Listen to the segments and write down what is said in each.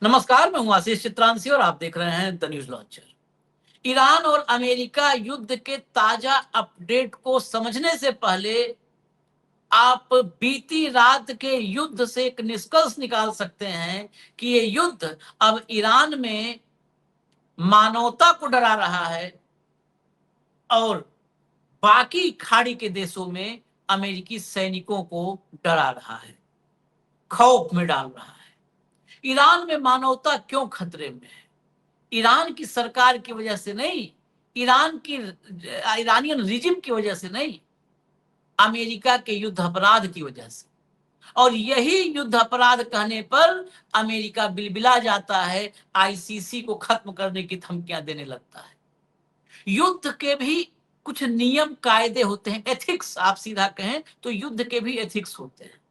नमस्कार, मैं हूं आशीष चित्रांशी और आप देख रहे हैं द न्यूज लॉन्चर। ईरान और अमेरिका युद्ध के ताजा अपडेट को समझने से पहले आप बीती रात के युद्ध से एक निष्कर्ष निकाल सकते हैं कि ये युद्ध अब ईरान में मानवता को डरा रहा है और बाकी खाड़ी के देशों में अमेरिकी सैनिकों को डरा रहा है, खौफ में डाल रहा है। ईरान में मानवता क्यों खतरे में है? ईरान की सरकार की वजह से नहीं, ईरान की ईरानियन रिजिम की वजह से नहीं, अमेरिका के युद्ध अपराध की वजह से। और यही युद्ध अपराध कहने पर अमेरिका बिलबिला जाता है, आईसीसी को खत्म करने की धमकियां देने लगता है। युद्ध के भी कुछ नियम कायदे होते हैं, एथिक्स आप सीधा कहें तो युद्ध के भी एथिक्स होते हैं।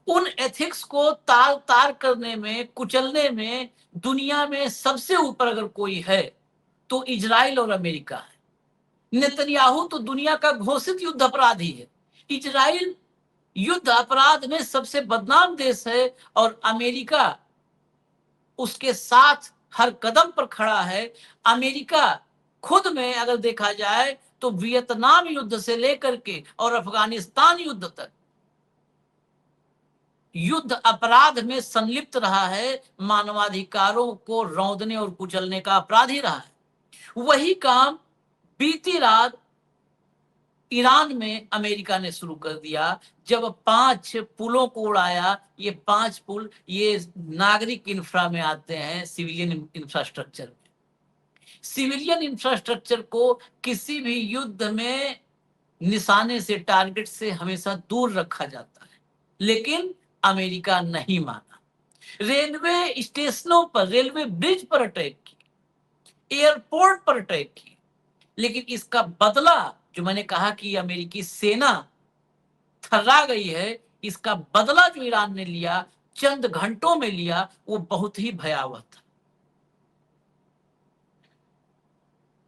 उन एथिक्स को तार तार करने में, कुचलने में दुनिया में सबसे ऊपर अगर कोई है तो इजराइल और अमेरिका है। नेतन्याहू तो दुनिया का घोषित युद्ध अपराधी है। इजराइल युद्ध अपराध में सबसे बदनाम देश है और अमेरिका उसके साथ हर कदम पर खड़ा है। अमेरिका खुद में अगर देखा जाए तो वियतनाम युद्ध से लेकर के और अफगानिस्तान युद्ध तक युद्ध अपराध में संलिप्त रहा है, मानवाधिकारों को रौंदने और कुचलने का अपराधी रहा है। वही काम बीती रात ईरान में अमेरिका ने शुरू कर दिया जब 5 पुलों को उड़ाया। ये 5 पुल ये नागरिक इंफ्रा में आते हैं, सिविलियन इंफ्रास्ट्रक्चर में। सिविलियन इंफ्रास्ट्रक्चर को किसी भी युद्ध में निशाने से, टारगेट से हमेशा दूर रखा जाता है, लेकिन अमेरिका नहीं माना। रेलवे स्टेशनों पर, रेलवे ब्रिज पर अटैक की, एयरपोर्ट पर अटैक की, लेकिन इसका बदला जो मैंने कहा कि अमेरिकी सेना थर्रा गई है, इसका बदला जो ईरान ने लिया, चंद घंटों में लिया, वो बहुत ही भयावह था।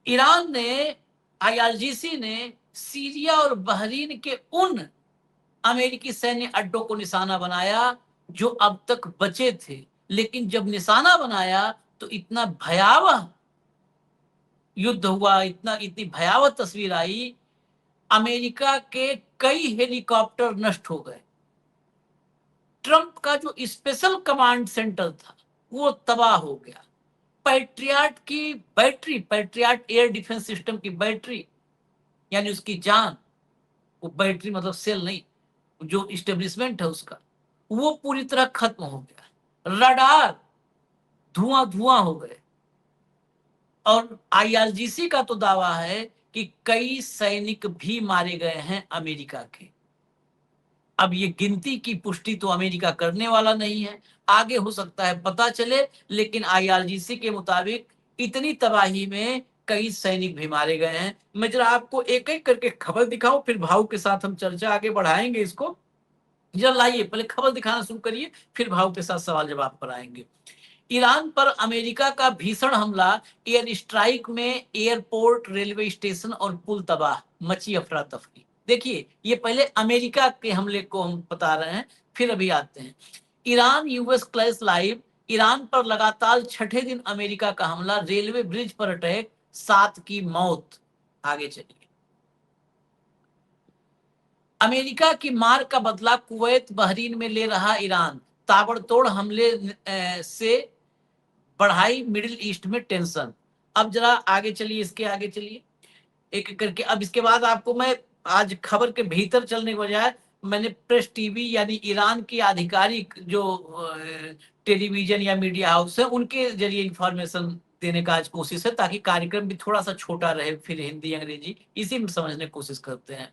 ईरान ने, आईआरजीसी ने सीरिया और बहरीन के उन अमेरिकी सैन्य अड्डों को निशाना बनाया जो अब तक बचे थे, लेकिन जब निशाना बनाया तो इतना भयावह युद्ध हुआ, इतनी भयावह तस्वीर आई। अमेरिका के कई हेलीकॉप्टर नष्ट हो गए। ट्रंप का जो स्पेशल कमांड सेंटर था वो तबाह हो गया। पैट्रियट की battery, patriot air defence system की बैटरी यानी उसकी जान, वो बैटरी मतलब सेल नहीं, जो इस्टेब्लिशमेंट है उसका, वो पूरी तरह खत्म हो गया। रडार धुआं धुआं हो गए। और आईआरजीसी का तो दावा है कि कई सैनिक भी मारे गए हैं अमेरिका के। अब ये गिनती की पुष्टि तो अमेरिका करने वाला नहीं है, आगे हो सकता है पता चले, लेकिन आईआरजीसी के मुताबिक इतनी तबाही में कई सैनिक भी मारे गए हैं। मैं जरा आपको एक एक करके खबर दिखाऊं, फिर भाव के साथ हम चर्चा आगे बढ़ाएंगे इसको। जरा लाइए, पहले खबर दिखाना शुरू करिए, फिर भाव के साथ सवाल जवाब पर आएंगे। ईरान पर अमेरिका का भीषण हमला, एयर स्ट्राइक में एयरपोर्ट, रेलवे स्टेशन और पुल तबाह, मची अफरा तफरी। देखिए, ये पहले अमेरिका के हमले को हम बता रहे हैं, फिर अभी आते हैं Iran US clash live. Iran पर लगातार छठे दिन अमेरिका का हमला, रेलवे ब्रिज पर अटैक, 7 की मौत। आगे चलिए। अमेरिका की मार का बदला कुवैत, बहरीन में ले रहा ईरान, ताबड़तोड़ हमले से बढ़ाई मिडिल ईस्ट में टेंशन। अब जरा आगे चलिए, इसके आगे चलिए एक एक करके। अब इसके बाद आपको मैं आज खबर के भीतर चलने के बजाय मैंने प्रेस टीवी यानी ईरान की आधिकारिक जो टेलीविजन या मीडिया हाउस है उनके जरिए इंफॉर्मेशन देने का आज कोशिश है, ताकि कार्यक्रम भी थोड़ा सा छोटा रहे, फिर हिंदी अंग्रेजी इसी में समझने की कोशिश करते हैं।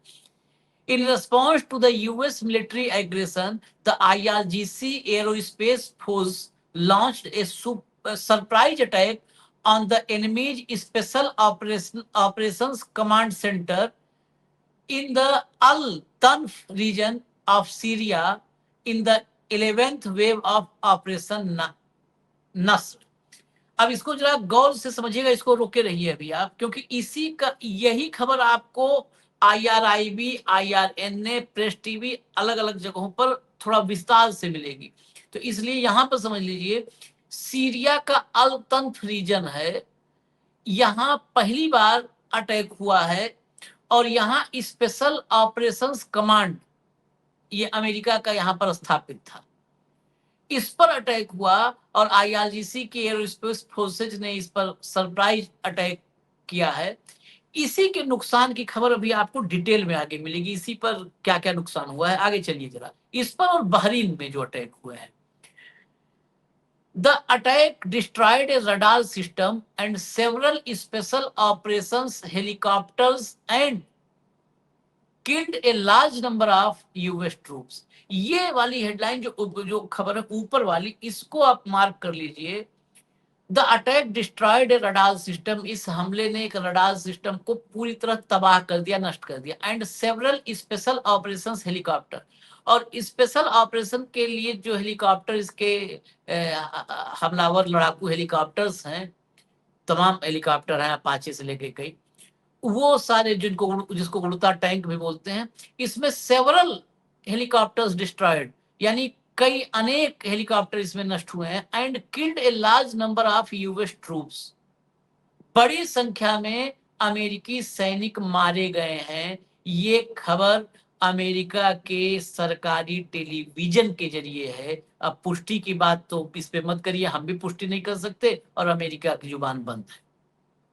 In response to the US military aggression, the IRGC Aerospace Force launched a surprise attack on the enemy's Special Operations Command Center in the Al-Tanf region of Syria in the 11th wave of Operation Nasr. अब इसको जरा गौर से समझिएगा, इसको रोके रहिए अभी आप, क्योंकि इसी का यही खबर आपको IRIB, IRNA, प्रेस टीवी अलग अलग जगहों पर थोड़ा विस्तार से मिलेगी। तो इसलिए यहां पर समझ लीजिए सीरिया का अल तन्फ रीजन है, यहां पहली बार अटैक हुआ है और यहां स्पेशल ऑपरेशंस कमांड ये अमेरिका का यहां पर स्थापित था। इस पर अटैक हुआ और आईआरजीसी के एयरोस्पेस फोर्सेज ने इस पर सरप्राइज अटैक किया है। इसी के नुकसान की खबर अभी आपको डिटेल में आगे मिलेगी, इसी पर क्या क्या नुकसान हुआ है। आगे चलिए जरा इस पर और बहरीन में जो अटैक हुए हैं। The attack destroyed a radar system and several special operations helicopters and killed a large number of US troops। ये वाली हेडलाइन जो खबर है ऊपर वाली, इसको आप मार्क कर लीजिए। The attack destroyed A radar system, इस हमले ने एक रडार सिस्टम को पूरी तरह तबाह कर दिया, नष्ट कर दिया। And several special operations helicopter, और स्पेशल ऑपरेशन के लिए जो हेलीकॉप्टर इसके हमलावर लड़ाकू हेलीकॉप्टर्स हैं, तमाम हेलीकॉप्टर हैं अपाचे से लेके कई, वो सारे जिसको उड़ता टैंक भी बोलते हैं, इसमें सेवरल हेलीकॉप्टर्स डिस्ट्रॉयड, यानी कई अनेक हेलीकॉप्टर इसमें नष्ट हुए हैं। And killed a large number of US troops, बड़ी संख्या में अमेरिकी सैनिक मारे गए हैं। ये खबर अमेरिका के सरकारी टेलीविजन के जरिए है। अब पुष्टि की बात तो इस पे मत करिए, हम भी पुष्टि नहीं कर सकते और अमेरिका की जुबान बंद है।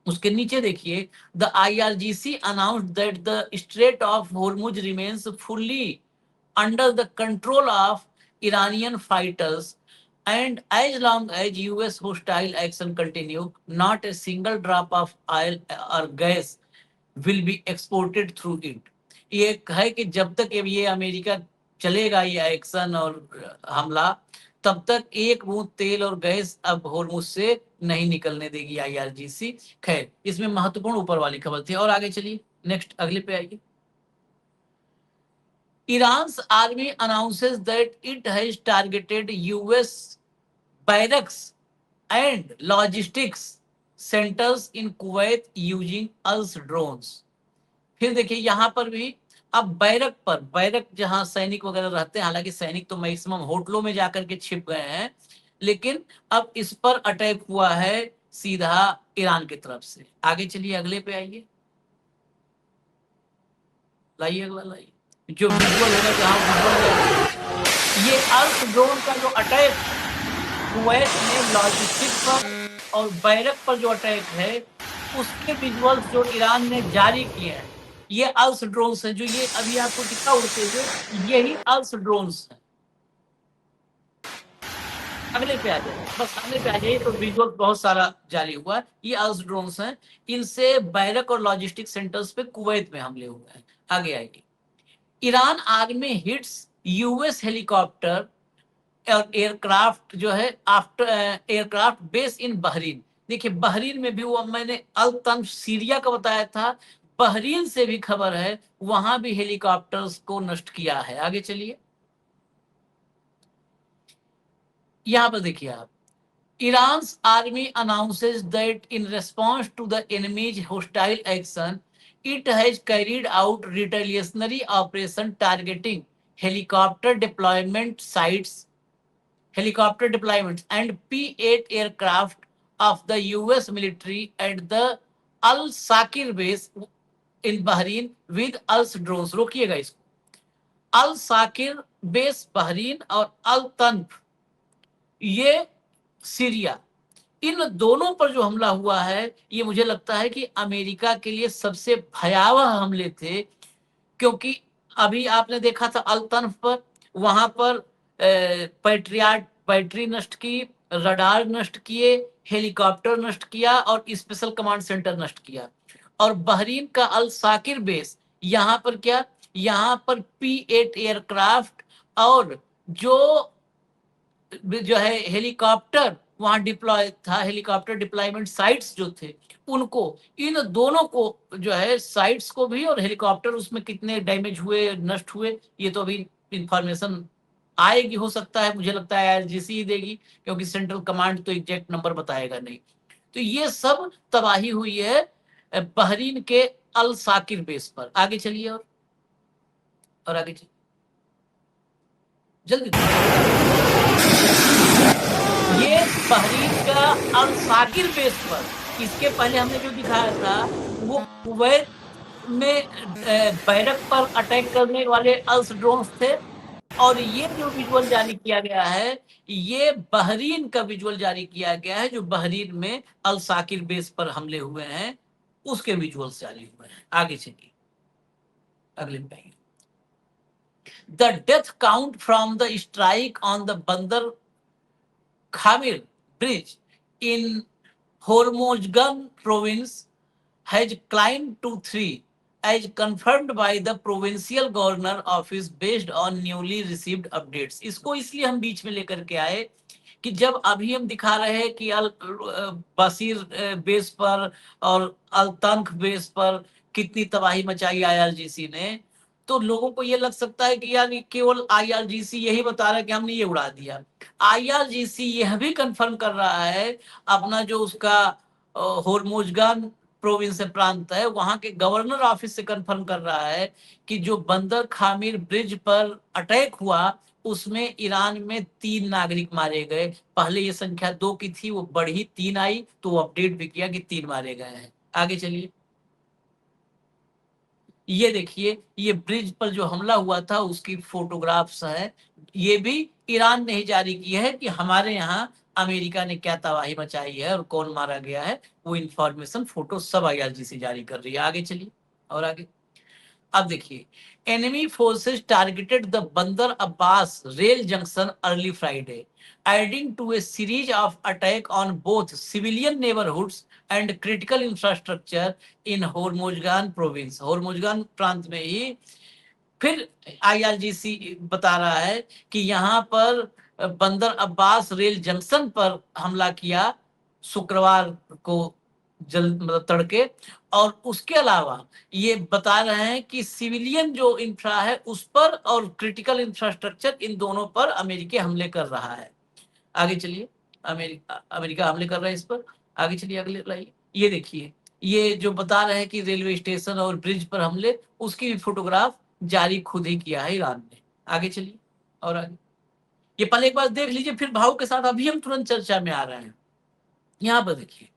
उसके नीचे देखिए, the IRGC announced that the straight of Hormuz remains fully under the control of Iranian fighters, and as long as US hostile action continue, not a single drop of oil or gas will be exported through it। ये है कि जब तक ये America चलेगा ये action और हमला, तब तक एक बूंद तेल और गैस अब हॉर्मुज से नहीं निकलने देगी आईआरजीसी। खैर, इसमें महत्वपूर्ण ऊपर वाली खबर थी। और आगे चलिए, नेक्स्ट अगले पे आइए। Iran's army announces that it has targeted US barracks and logistics centers in Kuwait using US drones। फिर देखिए यहां पर भी अब बैरक जहां सैनिक वगैरह रहते हैं, हालांकि सैनिक तो मैक्सिमम होटलों में जाकर के छिप गए हैं, लेकिन अब इस पर अटैक हुआ है सीधा ईरान की तरफ से। आगे चलिए, अगले पे आइए, लाइए अगला, लाइए जो विजुअल होगा, जहां विजुअल ये अर्थ ड्रोन का जो अटैक कुवैत में लॉजिस्टिक पर और बैरक पर जो अटैक है, उसके विजुअल्स जो ईरान ने जारी किए हैं, ये अल्स ड्रोन्स हैं। जो ये अभी आपको दिखा उड़ते हुए, यही अल्स ड्रोन्स हैं। अगले पे आ जाए, बस अगले पे आ जाइए, तो विजुअल बहुत सारा जारी हुआ। ये अल्स ड्रोन्स हैं, इनसे बैरक और लॉजिस्टिक सेंटर्स पे कुवैत में हमले हुए हैं। आगे आएगी, Iran army hits US helicopter और एयरक्राफ्ट जो है after aircraft base in Bahrain. देखिए बहरीन में भी, वो मैंने अल तन्फ सीरिया का बताया था, बहरीन से भी खबर है, वहां भी हेलीकॉप्टर्स को नष्ट किया है। आगे चलिए, यहां पर देखिए आप, Iran's army announces that in response to the enemy's hostile action, it has carried out retaliatory operation targeting helicopter deployment sites, helicopter deployments and P-8 aircraft of the US military at the Al Sakir base in Bahrain with अल्स drones। रोकिएगा इसको, अल Sakir base Bahrain और अल तन्फ ये Syria, इन दोनों पर जो हमला हुआ है, ये मुझे लगता है कि अमेरिका के लिए सबसे भयावह हमले थे। क्योंकि अभी आपने देखा था अल तन्फ पर, वहां पर पैट्रियाट बैटरी नष्ट की, रडार नष्ट किए, हेलीकॉप्टर नष्ट किया और स्पेशल कमांड सेंटर नष्ट किया। और बहरीन का अल साकिर बेस, यहाँ पर क्या, यहाँ पर P-8 एयरक्राफ्ट और जो है हेलीकॉप्टर वहां डिप्लॉय था, हेलीकॉप्टर डिप्लॉयमेंट साइट्स जो थे उनको, इन दोनों को जो है साइट्स को भी, और हेलीकॉप्टर उसमें कितने डैमेज हुए, नष्ट हुए, ये तो अभी इंफॉर्मेशन आएगी, हो सकता है, मुझे लगता है आईआरजीसी ही देगी, क्योंकि सेंट्रल कमांड तो एग्जैक्ट नंबर बताएगा नहीं। तो ये सब तबाही हुई है बहरीन के अल साकिर बेस पर। आगे चलिए, और आगे चलिए जल्दी। बहरीन का अल साकिर बेस पर, इसके पहले हमने जो दिखाया था वो कुवैत में बैरक पर अटैक करने वाले अल्स ड्रोन्स थे, और ये जो विजुअल जारी किया गया है ये बहरीन का विजुअल जारी किया गया है, जो बहरीन में अल साकिर बेस पर हमले हुए हैं उसके विजुअल्स जारी हुए हैं। आगे चलिए अगले पेज। The death count from the strike on the Bandar Khamir bridge in Hormozgan province has climbed to 3, as confirmed by the provincial governor office based on newly received updates। इसको इसलिए हम बीच में लेकर के आए कि जब अभी हम दिखा रहे हैं कि अल बसीर बेस पर और अल तंख बेस पर कितनी तबाही मचाई आईआरजीसी ने, तो लोगों को ये लग सकता है कि यार केवल आईआरजीसी यही बता रहा है कि हमने ये उड़ा दिया। आईआरजीसी यह भी कंफर्म कर रहा है, अपना जो उसका होर्मुजगान प्रोविंस प्रांत है वहां के गवर्नर ऑफिस से कंफर्म कर रहा है कि जो बंदर खामिर ब्रिज पर अटैक हुआ उसमें ईरान में 3 नागरिक मारे गए। पहले ये संख्या 2 की थी, वो बढ़ी 3 आई, तो अपडेट भी किया कि 3 मारे गए हैं। आगे चलिए, ये देखिए ये ब्रिज पर जो हमला हुआ था उसकी फोटोग्राफ्स है, ये भी ईरान ने ही जारी की है कि हमारे यहाँ अमेरिका ने क्या तबाही मचाई है और कौन मारा गया है, वो इंफॉर्मेशन फोटो सब आईआरजीसी जारी कर रही है। आगे चलिए और आगे, अब देखिए, enemy forces targeted the Bandar Abbas rail junction early Friday, adding to a series of attacks on both civilian neighborhoods and critical infrastructure in Hormozgan province। Hormozgan प्रांत में ही फिर आईआरजीसी बता रहा है कि यहाँ पर बंदर अब्बास रेल जंक्शन पर हमला किया शुक्रवार को मतलब तड़के, और उसके अलावा ये बता रहे हैं कि सिविलियन जो इंफ्रा है उस पर और क्रिटिकल इंफ्रास्ट्रक्चर, इन दोनों पर अमेरिका हमले कर रहा है। आगे चलिए, अमेरिका हमले कर रहा है इस पर। आगे चलिए अगले लाइए, ये देखिए ये जो बता रहे हैं कि रेलवे स्टेशन और ब्रिज पर हमले, उसकी भी फोटोग्राफ जारी खुद ही किया है ईरान ने। आगे चलिए और आगे, ये पहले एक बार देख लीजिए फिर भाव के साथ अभी हम तुरंत चर्चा में आ रहे हैं। यहाँ पर देखिए,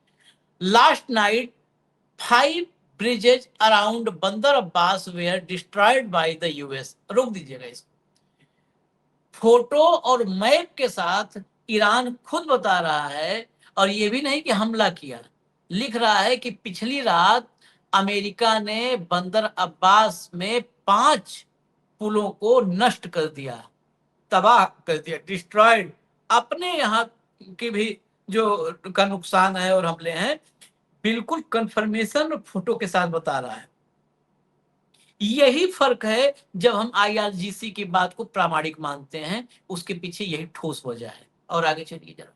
last night 5 bridges around Bandar Abbas were destroyed by the US. रोक दीजिएगा इसको, फोटो और मैप के साथ ईरान खुद बता रहा है, और ये भी नहीं कि हमला किया, लिख रहा है कि पिछली रात अमेरिका ने बंदर अब्बास में 5 पुलों को नष्ट कर दिया, तबाह कर दिया, डिस्ट्रॉयड। अपने यहाँ की भी जो का नुकसान है और हमले हैं, बिल्कुल कंफर्मेशन फोटो के साथ बता रहा है। यही फर्क है जब हम आईआरजीसी की बात को प्रामाणिक मानते हैं, उसके पीछे यही ठोस वजह है। और आगे चलिए जरा,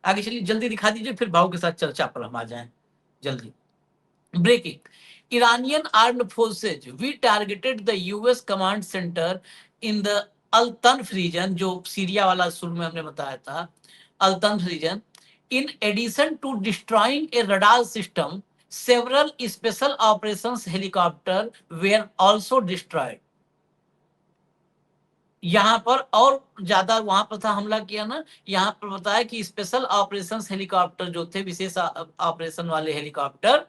आगे चलिए जल्दी दिखा दीजिए फिर भाव के साथ चर्चा पर हम आ जाएं जल्दी। Breaking, Iranian armed forces we targeted the US command center in the Al Tanf region, जो सीरिया वाला शुरू में हमने बताया था, Al Tanf region। In addition to destroying a radar system, several special operations helicopter were also destroyed। यहाँ पर और ज्यादा वहां पर था हमला किया ना, यहाँ पर बताया कि स्पेशल ऑपरेशंस हेलीकॉप्टर जो थे, विशेष ऑपरेशन वाले हेलीकॉप्टर,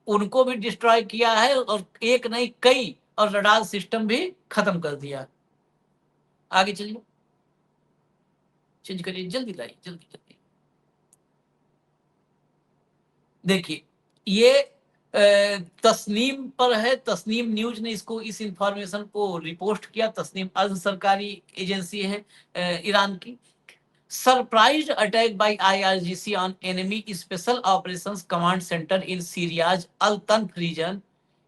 उनको भी डिस्ट्रॉय किया है, और एक नहीं कई, और रडार सिस्टम भी खत्म कर दिया। आगे चलिए, चेंज करिए, जल्दी लाइए, जल्दी जल्दी। देखिए ये तस्नीम पर है, तस्नीम न्यूज ने इसको, इस इंफॉर्मेशन को रिपोर्ट किया। तस्नीम अर्ध सरकारी एजेंसी है ईरान की। Surprise attack by IRGC on enemy special operations command center in Syria's Al Tanf region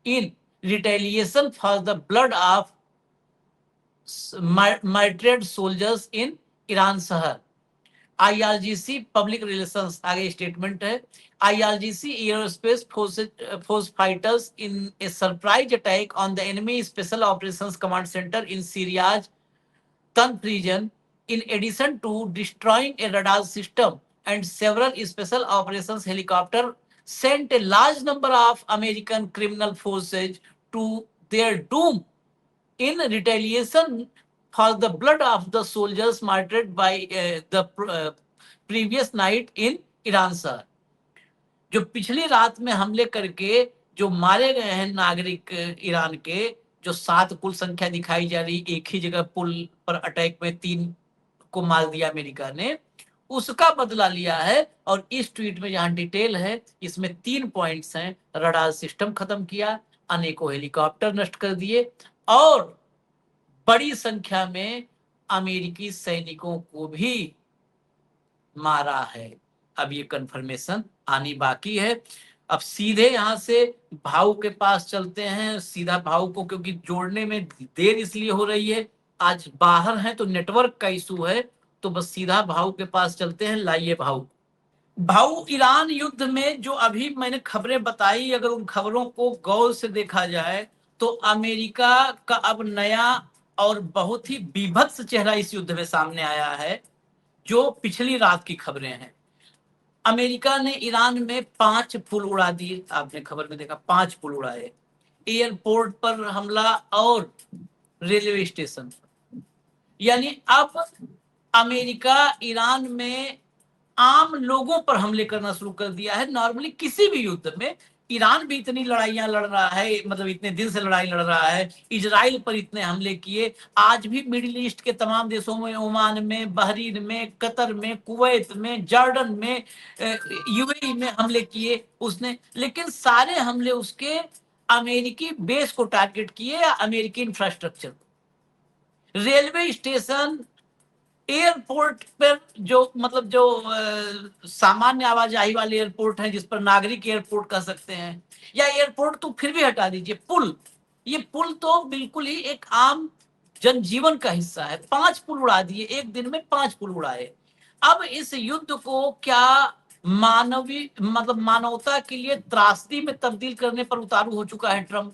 in retaliation for the blood of martyred soldiers in Iran शहर। IRGC पब्लिक रिलेशंस आगे statement है, IRGC aerospace force fighters in a surprise attack on the enemy special operations command centre in Syria's Tanf region, in addition to destroying a radar system and several special operations helicopter, sent a large number of American criminal forces to their doom in retaliation for the blood of the soldiers martyred by the previous night in Iran sir, जो पिछली रात में हमले करके जो मारे गए हैं नागरिक ईरान के, जो 7 कुल संख्या दिखाई जा रही, एक ही जगह पुल पर अटैक में 3 को मार दिया अमेरिका ने, उसका बदला लिया है। और इस ट्वीट में जहां डिटेल है, इसमें 3 पॉइंट्स हैं। रडार सिस्टम खत्म किया, अनेकों हेलीकॉप्टर नष्ट कर दिए, और बड़ी संख्या में अमेरिकी सैनिकों को भी मारा है। अब ये कंफर्मेशन आनी बाकी है। अब सीधे यहां से भाऊ के पास चलते हैं, सीधा भाऊ को, क्योंकि जोड़ने में देर इसलिए हो रही है, आज बाहर है तो नेटवर्क का इशू है, तो बस सीधा भाऊ के पास चलते हैं। लाइए भाऊ। भाऊ, ईरान युद्ध में जो अभी मैंने खबरें बताई, अगर उन खबरों को गौर से देखा जाए तो अमेरिका का अब नया और बहुत ही बीभत्स चेहरा इस युद्ध में सामने आया है, जो पिछली रात की खबरें हैं। अमेरिका ने ईरान में 5 पुल उड़ा दिए, आपने खबर में देखा, 5 पुल उड़ाए, एयरपोर्ट पर हमला और रेलवे स्टेशन पर। यानी अब अमेरिका ईरान में आम लोगों पर हमले करना शुरू कर दिया है। नॉर्मली किसी भी युद्ध में ईरान भी इतनी लड़ाइयां लड़ रहा है, मतलब इतने दिन से लड़ाई लड़ रहा है, इजराइल पर इतने हमले किए, आज भी मिडिल ईस्ट के तमाम देशों में, ओमान में, बहरीन में, कतर में, कुवैत में, जॉर्डन में, यूएई में हमले किए उसने। लेकिन सारे हमले उसके अमेरिकी बेस को टारगेट किए या अमेरिकी इंफ्रास्ट्रक्चर को। रेलवे स्टेशन, एयरपोर्ट पर, जो मतलब जो सामान्य आवाजाही वाले एयरपोर्ट हैं, जिस पर नागरिक एयरपोर्ट कह सकते हैं, या एयरपोर्ट तो फिर भी हटा दीजिए, पुल, ये पुल तो बिल्कुल ही एक आम जनजीवन का हिस्सा है। 5 पुल उड़ा दिए, एक दिन में 5 पुल उड़ाए। अब इस युद्ध को क्या मानवीय, मतलब मानवता के लिए त्रासदी में तब्दील करने पर उतारू हो चुका है ट्रंप।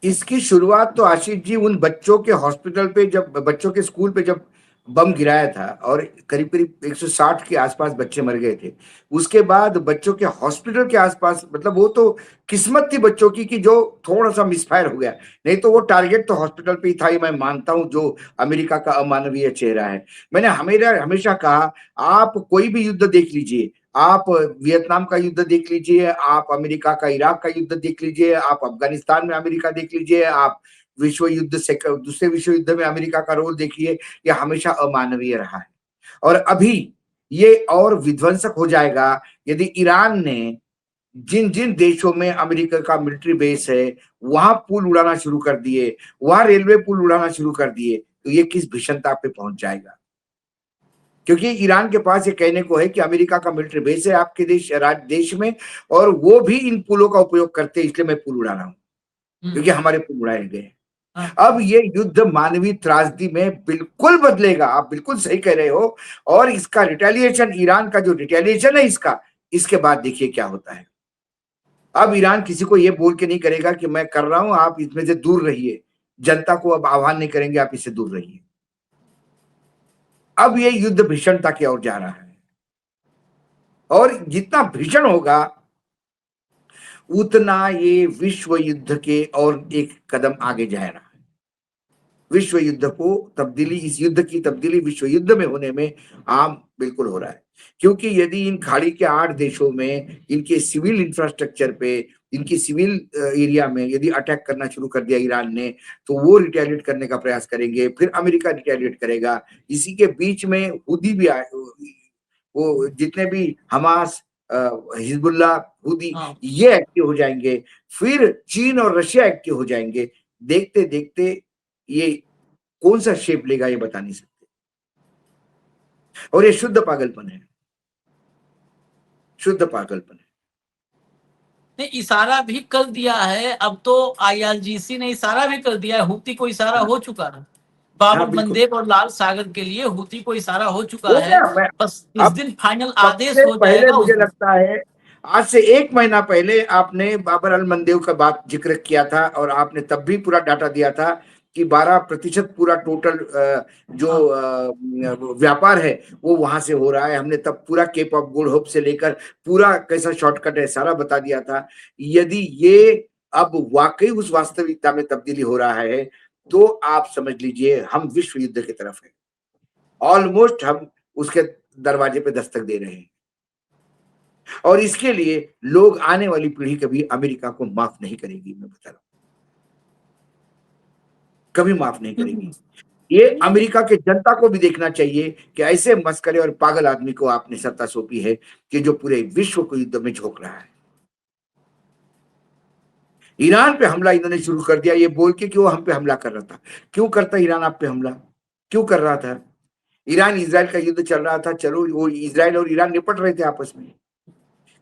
इसकी शुरुआत तो आशीष जी उन बच्चों के हॉस्पिटल पे, जब बच्चों के स्कूल पे जब बम गिराया था और करीब करीब 160 के आसपास बच्चे मर गए थे, उसके बाद बच्चों के हॉस्पिटल के आसपास, मतलब वो तो किस्मत थी बच्चों की कि जो थोड़ा सा मिसफायर हो गया, नहीं तो वो टारगेट तो हॉस्पिटल पे ही था। मैं मानता हूं जो अमेरिका का अमानवीय चेहरा है। मैंने हमेशा कहा, आप कोई भी युद्ध देख लीजिए, आप वियतनाम का युद्ध देख लीजिए, आप अमेरिका का इराक का युद्ध देख लीजिए, आप अफगानिस्तान में अमेरिका देख लीजिए, आप विश्व युद्ध से दूसरे विश्व युद्ध में अमेरिका का रोल देखिए, ये हमेशा अमानवीय रहा है। और अभी ये और विध्वंसक हो जाएगा यदि ईरान ने जिन जिन देशों में अमेरिका का मिलिट्री बेस है वहां पुल उड़ाना शुरू कर दिए, वहां रेलवे पुल उड़ाना शुरू कर दिए, तो ये किस भीषणता पे पहुंच जाएगा। क्योंकि ईरान के पास ये कहने को है कि अमेरिका का मिलिट्री बेस है आपके देश में, और वो भी इन पुलों का उपयोग करते हैं, इसलिए मैं पुल उड़ा रहा हूं क्योंकि हमारे पुल उड़ाए गए। अब ये युद्ध मानवीय त्रासदी में बिल्कुल बदलेगा, आप बिल्कुल सही कह रहे हो। और इसका रिटेलिएशन, ईरान का जो रिटेलिएशन है इसका, इसके बाद देखिए क्या होता है। अब ईरान किसी को ये बोल के नहीं करेगा कि मैं कर रहा हूं, आप इसमें से दूर रहिए। जनता को अब आह्वान नहीं करेंगे आप इससे दूर रहिए। अब ये युद्ध भीषणता की ओर जा रहा है, और जितना भीषण होगा उतना ये विश्व युद्ध के और एक कदम आगे जा रहा है। विश्व युद्ध को तब्दीली, इस युद्ध की तब्दीली विश्व युद्ध में होने में आम बिल्कुल हो रहा है। क्योंकि यदि इन खाड़ी के 8 देशों में इनके सिविल इंफ्रास्ट्रक्चर पे, इनकी सिविल एरिया में यदि अटैक करना शुरू कर दिया ईरान ने, तो वो रिटेलिएट करने का प्रयास करेंगे, फिर अमेरिका रिटेलिएट करेगा। इसी के बीच में हुदी भी आए, वो जितने भी हमास, हिजबुल्ला, हुदी, ये एक्टिव हो जाएंगे, फिर चीन और रशिया एक्टिव हो जाएंगे। देखते देखते ये कौन सा शेप लेगा ये बता नहीं सकते। और ये शुद्ध पागलपन है, शुद्ध पागलपन है। ने इशारा भी कर दिया है, अब तो आईआरजीसी ने इशारा भी कर दिया है, हुती को इशारा हो चुका है, बाब मंदेब और लाल सागर के लिए हुती को इशारा हो चुका है। बस इस दिन फाइनल आदेश हो पहले मुझे लगता है आज से 1 महीना पहले आपने बाबर अल मंदेव का बात जिक्र किया था, और आपने तब भी पूरा डाटा दिया था कि 12% पूरा टोटल जो व्यापार है वो वहां से हो रहा है। हमने तब पूरा केप ऑफ गुड होप से लेकर पूरा कैसा शॉर्टकट है सारा बता दिया था। यदि ये अब वाकई उस वास्तविकता में तब्दीली हो रहा है तो आप समझ लीजिए हम विश्व युद्ध की तरफ है, ऑलमोस्ट हम उसके दरवाजे पे दस्तक दे रहे हैं। और इसके लिए लोग, आने वाली पीढ़ी कभी अमेरिका को माफ नहीं करेगी, मैं बता रहा हूं, कभी माफ नहीं करेगी। ये अमेरिका के जनता को भी देखना चाहिए कि ऐसे मस्करे और पागल आदमी को आपने सत्ता सौंपी है कि जो पूरे विश्व को युद्ध में झोंक रहा है। ईरान पे हमला इन्होंने शुरू कर दिया ये बोल के कि वो हम पे हमला कर रहा था। क्यों करता ईरान आप पे हमला? क्यों कर रहा था? ईरान इजराइल का युद्ध चल रहा था, चलो वो इजराइल और ईरान निपट रहे थे आपस में,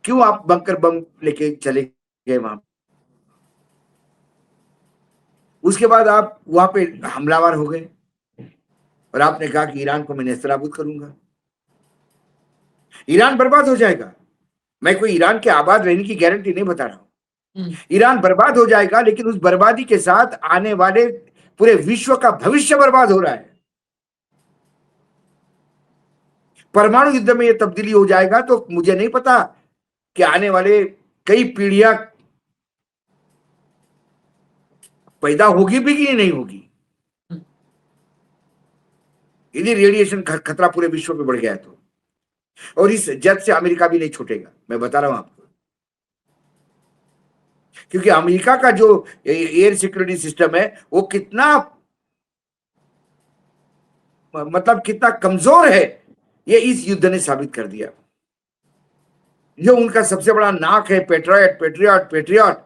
क्यों आप बंकर बम लेके चले गए वहां? उसके बाद आप वहां पे हमलावर हो गए और आपने कहा कि ईरान को मैं नेस्तनाबूद करूंगा। ईरान बर्बाद हो जाएगा। मैं कोई ईरान के आबाद रहने की गारंटी नहीं बता रहा हूं। ईरान बर्बाद हो जाएगा, लेकिन उस बर्बादी के साथ आने वाले पूरे विश्व का भविष्य बर्बाद हो रहा है। परमाणु युद्ध में यह तब्दीली हो जाएगा तो मुझे नहीं पता कि आने वाले कई पीढ़ियां पैदा होगी भी कि नहीं होगी, यदि रेडिएशन खतरा पूरे विश्व पे बढ़ गया तो। और इस जद से अमेरिका भी नहीं छूटेगा, मैं बता रहा हूं आपको, क्योंकि अमेरिका का जो एयर सिक्योरिटी सिस्टम है वो कितना, मतलब कितना कमजोर है, ये इस युद्ध ने साबित कर दिया। जो उनका सबसे बड़ा नाक है, पेट्रियट पेट्रियट पेट्रियट,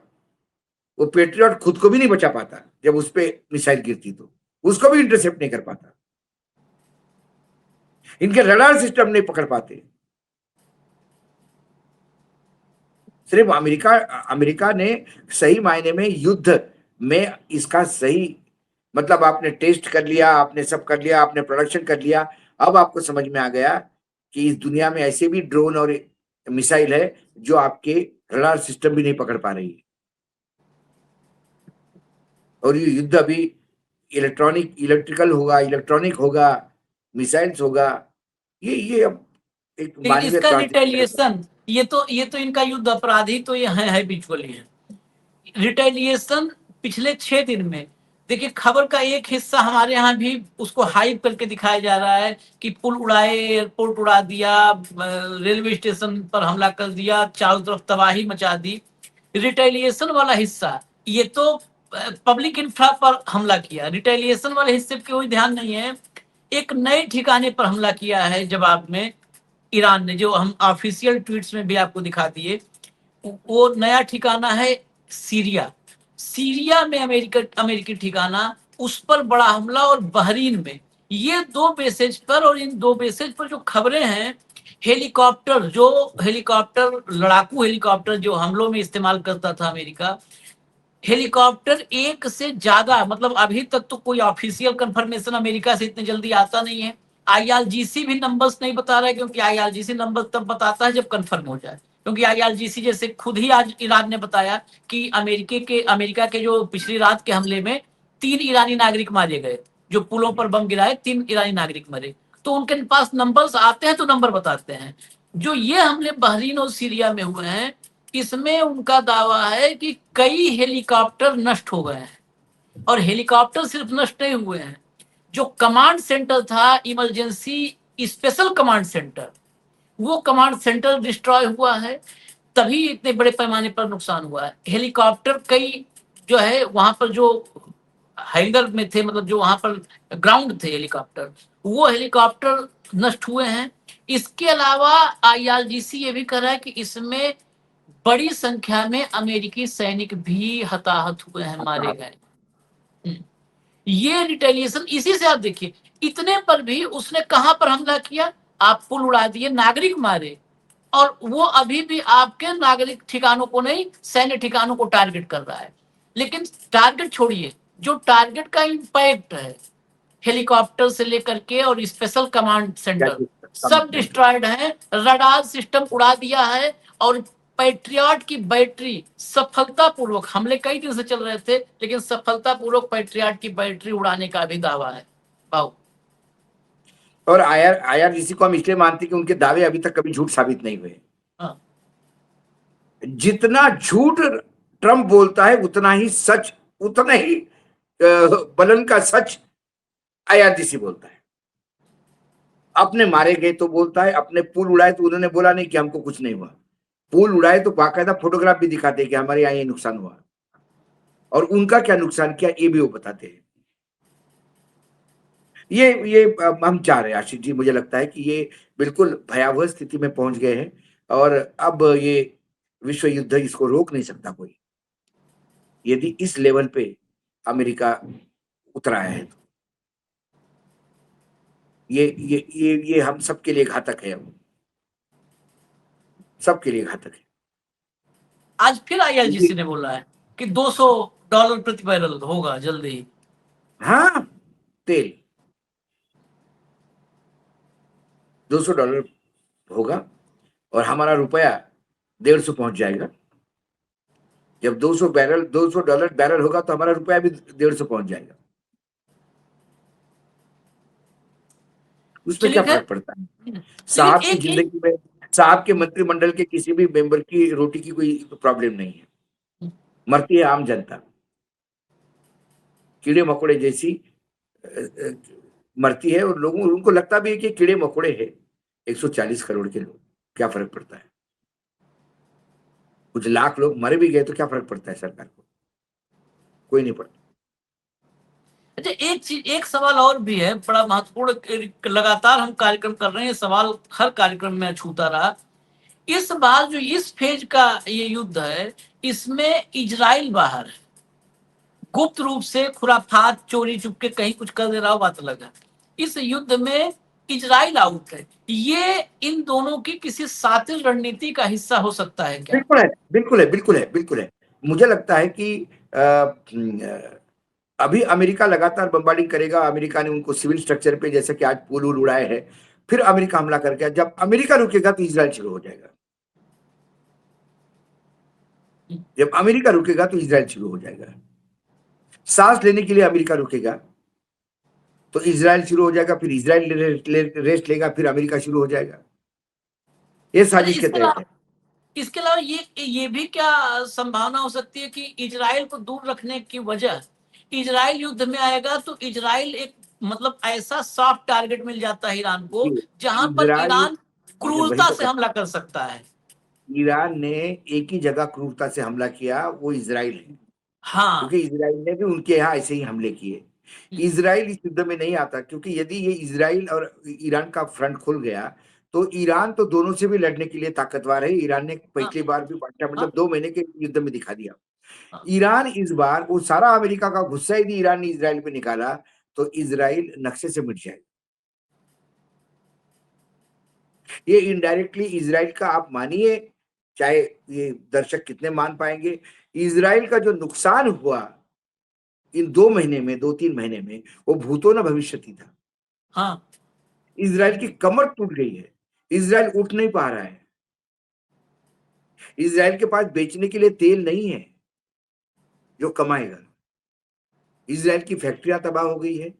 वो पेट्रियट खुद को भी नहीं बचा पाता। जब उस पर मिसाइल गिरती तो उसको भी इंटरसेप्ट नहीं कर पाता। इनके रडार सिस्टम नहीं पकड़ पाते। सिर्फ अमेरिका अमेरिका ने सही मायने में युद्ध में इसका सही, मतलब आपने टेस्ट कर लिया, आपने सब कर लिया, आपने प्रोडक्शन कर लिया, अब आपको समझ में आ गया कि इस दुनिया में ऐसे भी ड्रोन और मिसाइल है जो आपके रडार सिस्टम भी नहीं पकड़ पा रही है। और ये युद्ध अभी इलेक्ट्रिकल होगा, इलेक्ट्रॉनिक होगा, मिसाइल्स होगा। ये अब एक लेकिन मानवीय इसका त्रासदी। रिटेलिएशन, ये तो इनका युद्ध अपराधी तो ये है हैबिचुअली है। रिटेलिएशन पिछले 6 दिन में देखिए, खबर का एक हिस्सा हमारे यहाँ भी उसको हाइप करके दिखाया जा रहा है कि पुल उड़ाए, एयरपोर्ट उड़ा दिया, रेलवे स्टेशन पर हमला कर दिया, चारों तरफ तबाही मचा दी। रिटेलिएशन वाला हिस्सा ये तो पब्लिक इंफ्रा पर हमला किया, रिटेलिएशन वाले हिस्से पे कोई ध्यान नहीं है। एक नए ठिकाने पर हमला किया है जवाब में ईरान ने, जो हम ऑफिशियल ट्वीट्स में भी आपको दिखा दिए। वो नया ठिकाना है सीरिया। सीरिया में अमेरिकी ठिकाना, उस पर बड़ा हमला। और बहरीन में ये 2 बेसेज पर, और इन 2 बेसेज पर जो खबरें हैं, हेलीकॉप्टर लड़ाकू हेलीकॉप्टर जो हमलों में इस्तेमाल करता था अमेरिका, हेलीकॉप्टर एक से ज्यादा, मतलब अभी तक तो कोई ऑफिशियल कंफर्मेशन अमेरिका से इतनी जल्दी आता नहीं है। आईआरजीसी भी नंबर्स नहीं बता रहा है, क्योंकि आईआरजीसी नंबर तब बताता है जब कंफर्म हो जाए। क्योंकि आईआरजीसी जैसे खुद ही आज ईरान ने बताया कि अमेरिका के जो पिछली रात के हमले में 3 ईरानी नागरिक मारे गए, जो पुलों पर बम गिराए 3 ईरानी नागरिक मरे। तो उनके पास नंबर्स आते हैं तो नंबर बताते हैं। जो ये हमले बहरीन और सीरिया में हुए हैं, इसमें उनका दावा है कि कई हेलीकॉप्टर नष्ट हो गए हैं। और हेलीकॉप्टर सिर्फ नष्ट नहीं हुए हैं, जो कमांड सेंटर था, इमरजेंसी स्पेशल कमांड सेंटर, वो कमांड सेंटर डिस्ट्रॉय हुआ है। तभी इतने बड़े पैमाने पर नुकसान हुआ है। हेलीकॉप्टर कई जो है वहां पर जो हैंगर में थे, मतलब जो वहां पर ग्राउंड थे हेलीकॉप्टर, वो हेलीकॉप्टर नष्ट हुए हैं। इसके अलावा आईआरजीसी ये भी कह रहा है कि इसमें बड़ी संख्या में अमेरिकी सैनिक भी हताहत हुए हैं, मारे गए। ये रिटेलिएशन, इसी से आप देखिए, इतने पर भी उसने कहां पर हमला किया? आप पुल उड़ा दिए, नागरिक मारे, और वो अभी भी आपके नागरिक ठिकानों को नहीं, सैन्य ठिकानों को टारगेट कर रहा है। लेकिन टारगेट छोड़िए, जो टारगेट का इम्पैक्ट है, हेलीकॉप्टर से लेकर के और स्पेशल कमांड सेंटर सब डिस्ट्रॉयड है, रडार सिस्टम उड़ा दिया है। और पैट्रियट की बैटरी सफलतापूर्वक, हमले कई दिन से चल रहे थे, लेकिन सफलतापूर्वक पैट्रियट की बैटरी उड़ाने का भी दावा है। बाबू, और आईआरजीसी को हम इसलिए मानते हैं कि उनके दावे अभी तक कभी झूठ साबित नहीं हुए। हाँ। जितना झूठ ट्रंप बोलता है उतना ही सच, उतना ही बलन का सच आईआरजीसी बोलता है। अपने मारे गए तो बोलता है, अपने पुल उड़ाए तो उन्होंने बोला नहीं कि हमको कुछ नहीं हुआ। पुल उड़ाए तो बाकायदा फोटोग्राफ भी दिखाते हैं कि हमारे यहाँ ये नुकसान हुआ, और उनका क्या नुकसान किया ये भी वो बताते हैं। ये हम चाह रहे हैं आशीष जी, मुझे लगता है कि ये बिल्कुल भयावह स्थिति में पहुंच गए हैं, और अब ये विश्व युद्ध इसको रोक नहीं सकता कोई, यदि इस लेवल पे अमेरिका उतरा है तो। ये हम सबके लिए घातक है, अब सबके लिए घातक है। आज फिर आईआरजीसी ने बोला है कि $200 प्रति बैरल होगा जल्दी ही। हाँ, तेल $200 होगा, और हमारा रुपया 150 पहुंच जाएगा। जब $200 बैरल होगा तो हमारा रुपया भी 150 पहुंच जाएगा। उसमें चलिए क्या खैर, फर्क पड़ता है? लेकिन साहब की एक एक जिंदगी में, साहब के मंत्रिमंडल के किसी भी मेंबर की रोटी की कोई प्रॉब्लम नहीं है। मरती है आम जनता, कीड़े मकोड़े जैसी मरती है, और लोगों उनको लगता भी है कि कीड़े मकोड़े है। 140 करोड़ के लोग, क्या फर्क पड़ता है? कुछ लाख लोग मर भी गए तो क्या फर्क पड़ता है सरकार को? कोई नहीं पड़ता। अच्छा, एक चीज, एक सवाल और भी है बड़ा महत्वपूर्ण। लगातार हम कार्यक्रम कर रहे हैं, सवाल हर कार्यक्रम में छूता रहा। इस बार जो इस फेज का ये युद्ध है, इसमें इजराइल बाहर है। गुप्त रूप से खुराफात, चोरी चुपके कहीं कुछ कर दे रहा हो, बात अलग है। इस युद्ध में इजराइल आउट है। ये इन दोनों की किसी सातिल रणनीति का हिस्सा हो सकता है क्या? बिल्कुल है, बिल्कुल है, बिल्कुल है, बिल्कुल है। मुझे लगता है कि अभी अमेरिका लगातार बम्बार्डिंग करेगा। अमेरिका ने उनको सिविल स्ट्रक्चर पे, जैसे कि आज पुल उल उड़ाए हैं, फिर अमेरिका हमला करके, जब अमेरिका रुकेगा तो इजराइल शुरू हो जाएगा। जब अमेरिका रुकेगा तो इजराइल शुरू हो जाएगा। सांस लेने के लिए अमेरिका रुकेगा तो इजराइल शुरू हो जाएगा, फिर इजराइल रेस्ट लेगा, फिर अमेरिका शुरू हो जाएगा। ये अच्छा, साजिश के तहत है। इसके अलावा ये भी क्या संभावना हो सकती है कि इजराइल को दूर रखने की वजह, इजराइल युद्ध में आएगा तो इजराइल एक मतलब ऐसा सॉफ्ट टारगेट मिल जाता है ईरान को, जहां पर इजराइल, ईरान वही क्रूरता तो से कर, हमला कर सकता है। ईरान ने एक ही जगह क्रूरता से हमला किया, वो इजराइल है। हाँ। क्योंकि इजराइल ने भी उनके यहाँ ऐसे ही हमले किए। इजराइल इस युद्ध में नहीं आता, क्योंकि यदि ये इजराइल और ईरान का फ्रंट खुल गया तो ईरान तो दोनों से भी लड़ने के लिए ताकतवर है। ईरान ने हाँ। पिछली बार भी हाँ। 2 महीने के युद्ध में दिखा दिया। हाँ। ईरान इस बार वो सारा अमेरिका का गुस्सा यदि ईरान ने इजराइल पे निकाला तो इजराइल नक्शे से मिट जाएगा। ये इनडायरेक्टली इजराइल का, आप मानिए चाहे ये दर्शक कितने मान पाएंगे, इजराइल का जो नुकसान हुआ इन 2 महीने में, 2-3 महीने में, वो भूतो न भविष्यति था। हाँ। इजराइल की कमर टूट गई है, इजराइल उठ नहीं पा रहा है, इजराइल के पास बेचने के लिए तेल नहीं है जो कमाएगा। इजराइल की फैक्ट्रियां तबाह हो गई है,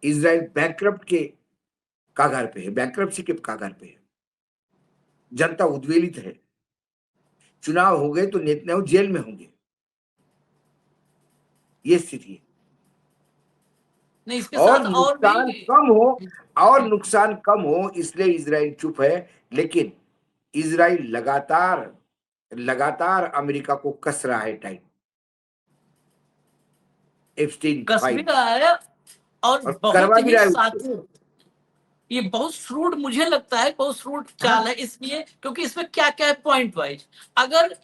इजराइल बैंकरप्ट के कागार पे है, बैंकरप्सी के कागार पे है, जनता उद्वेलित है। चुनाव हो गए तो नेतन्याहू जेल में होंगे, ये स्थिति है। नहीं, इसके और साथ और भी। नुकसान कम हो, और नुकसान कम हो इसलिए इजराइल चुप है, लेकिन इजराइल लगातार लगातार अमेरिका को कस रहा है टाइट, एप्स्टीन कस भी फाइल, रहा है, और और बहुत करवा भी ही रहा है उसको। साथी। ये बहुत श्रूड, मुझे लगता है बहुत श्रूड हाँ, चाल है इसलिए, क्योंकि इसमें क्या क्या है पॉइंट वाइज। अगर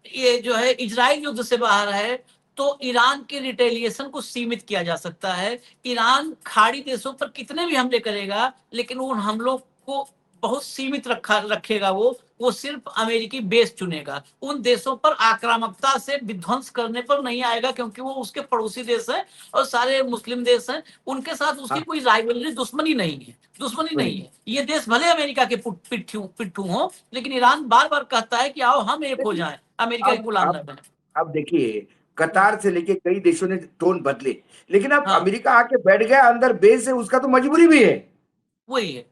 ये जो है इजराइल युद्ध से बाहर है तो ईरान के रिटेलिएशन को सीमित किया जा सकता है। ईरान खाड़ी देशों पर कितने भी हमले करेगा, लेकिन उन हमलों को बहुत सीमित रखेगा। वो सिर्फ अमेरिकी बेस चुनेगा, उन देशों पर आक्रामकता से विध्वंस करने पर नहीं आएगा, क्योंकि वो उसके पड़ोसी देश हैं और सारे मुस्लिम देश हैं। उनके साथ उसकी हाँ, कोई राइवलरी, दुश्मनी नहीं है। दुश्मनी नहीं है। ये देश भले अमेरिका के पिट्ठू हो, लेकिन ईरान बार बार कहता है कि आओ हम एक हो जाएं, अमेरिका के अब गुलाम न अब बने। अब देखिए, कतार से लेके कई देशों ने टोन बदले, लेकिन अब हाँ, अमेरिका आके बैठ गया अंदर बेस है, उसका तो मजबूरी भी है। वही है।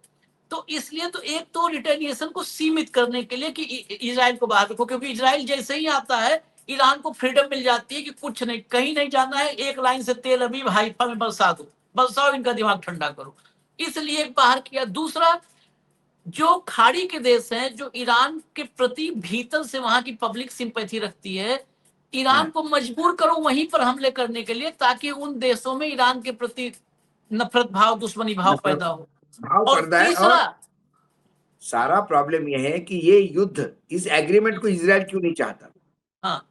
तो इसलिए तो एक तो रिटेलिएशन को सीमित करने के लिए कि इजराइल को बाहर रखो, क्योंकि इजराइल जैसे ही आता है ईरान को फ्रीडम मिल जाती है कि कुछ नहीं, कहीं नहीं जाना है, एक लाइन से तेल अवीव हाइफा में बरसा दो, बरसाओ, इनका दिमाग ठंडा करो। इसलिए बाहर किया। दूसरा, जो खाड़ी के देश हैं, जो ईरान के प्रति भीतर से वहां की पब्लिक सिंपैथी रखती है, ईरान को मजबूर करो वहीं पर हमले करने के लिए, ताकि उन देशों में ईरान के प्रति नफरत भाव, दुश्मनी भाव पैदा हो। भाव और पड़ता है। और तीसरा, सारा प्रॉब्लम यह है कि ये युद्ध, इस एग्रीमेंट को इजराइल क्यों नहीं चाहता? हाँ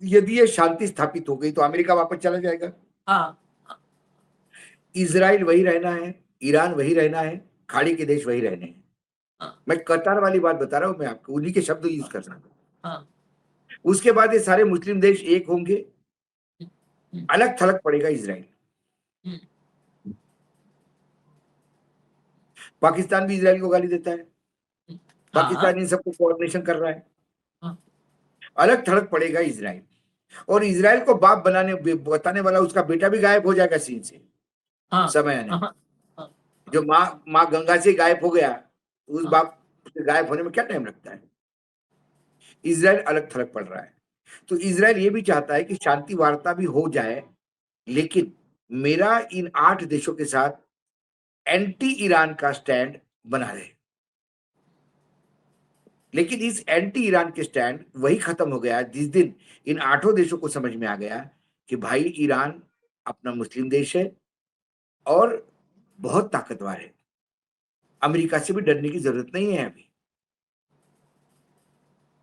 यदि ये शांति स्थापित हो गई तो अमेरिका वापस चला जाएगा। हाँ इजराइल वही रहना है, ईरान वही रहना है, खाड़ी के देश वही रहने हैं। हाँ मैं कतार वाली बात बता रहा हूं, मैं आपको उन्हीं के शब्द यूज कर रहा हूं। हाँ उसके बाद ये सारे मुस्लिम देश एक होंगे, अलग थलग पड़ेगा इजराइल। हम्म, पाकिस्तान भी इजराइल को गाली देता है, हाँ पाकिस्तान इन सबको कोऑर्डिनेशन कर रहा है। हाँ अलग थलग पड़ेगा इजराइल, और इजराइल को बाप बताने वाला उसका बेटा भी गायब हो जाएगा सीन से हाँ समय आने। हाँ जो माँ गंगा से गायब हो गया, उस हाँ। बाप से गायब होने में क्या टाइम लगता है? इजराइल अलग थलग पड़ रहा है। तो इजराइल ये भी चाहता है कि शांति वार्ता भी हो जाए, लेकिन मेरा इन 8 देशों के साथ एंटी ईरान का स्टैंड बना रहे। लेकिन इस एंटी ईरान के स्टैंड वही खत्म हो गया जिस दिन इन 8 देशों को समझ में आ गया कि भाई ईरान अपना मुस्लिम देश है और बहुत ताकतवर है, अमेरिका से भी डरने की जरूरत नहीं है। अभी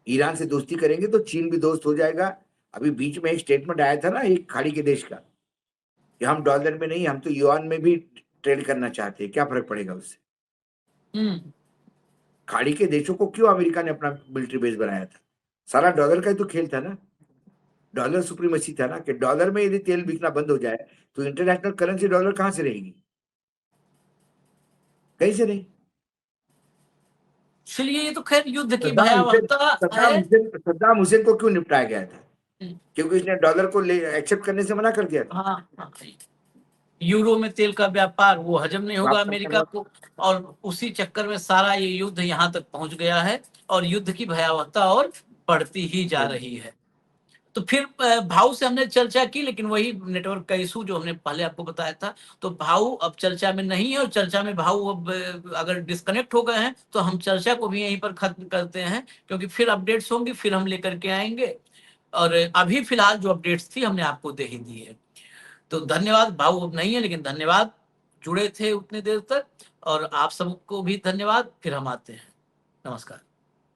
ईरान से दोस्ती करेंगे तो चीन भी दोस्त हो जाएगा। अभी बीच में एक स्टेटमेंट आया था ना एक खाड़ी के देश का, कि हम डॉलर में नहीं, हम तो युआन में भी ट्रेड करना चाहते हैं, क्या फर्क पड़ेगा उससे? खाड़ी के देशों को क्यों अमेरिका ने अपना मिलिट्री बेस बनाया था? सारा डॉलर का ही तो खेल था ना, डॉलर सुप्रीमेसी था ना, कि डॉलर में यदि तेल बिकना बंद हो जाए तो इंटरनेशनल करेंसी डॉलर कहां से रहेगी? कहीं से नहीं। इसलिए ये तो खैर युद्ध की सद्दाम हुसैन भयावहता सद्दाम है। हुसैन सद्दाम हुसैन को क्यों निपटाया गया था? हम्म, क्योंकि उसने डॉलर को एक्सेप्ट करने से मना कर दिया था। हाँ हाँ। यूरो में तेल का व्यापार वो हजम नहीं होगा वापस अमेरिका करवा। को, और उसी चक्कर में सारा ये युद्ध यहाँ तक पहुंच गया है, और युद्ध की भयावहता और बढ़ती ही जा रही है। तो फिर भाऊ से हमने चर्चा की, लेकिन वही नेटवर्क का इशू जो हमने पहले आपको बताया था। तो भाऊ अब चर्चा में नहीं है, और चर्चा में भाऊ अब अगर डिस्कनेक्ट हो गए हैं तो हम चर्चा को भी यहीं पर खत्म करते हैं, क्योंकि फिर अपडेट्स होंगी, फिर हम लेकर के आएंगे। और अभी फिलहाल जो अपडेट्स थी हमने आपको दे ही दी है। तो धन्यवाद। भाऊ अब नहीं है, लेकिन धन्यवाद, जुड़े थे उतने देर तक। और आप सबको भी धन्यवाद। फिर हम आते हैं। नमस्कार।